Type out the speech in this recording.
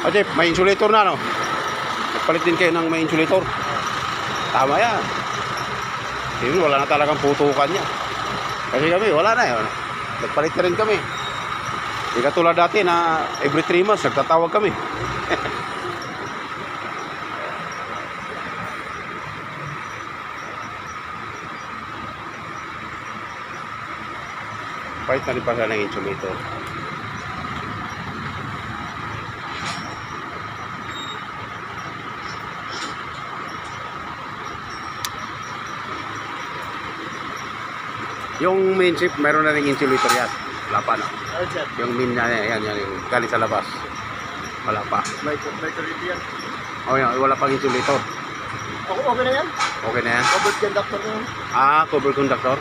Kasi may insulator na, no? Nagpalit din kayo ng may insulator. Tama yan. Kasi wala na talagang putukan niya. Kasi kami, wala na yun. Nagpalit na rin kami. Hindi katulad dati na every 3 months, nagtatawag kami. Palit na rin pa siya ng insulator. Yung main chip, mayroon na rin insulator yan. Wala pa, no? Yung main na yan, yung galing sa labas. Wala pa. May kurente yan. Oh, yan, wala pang insulator. Okay na yan? Okay na yan? Covered conductor na yan. Ah, cover conductor.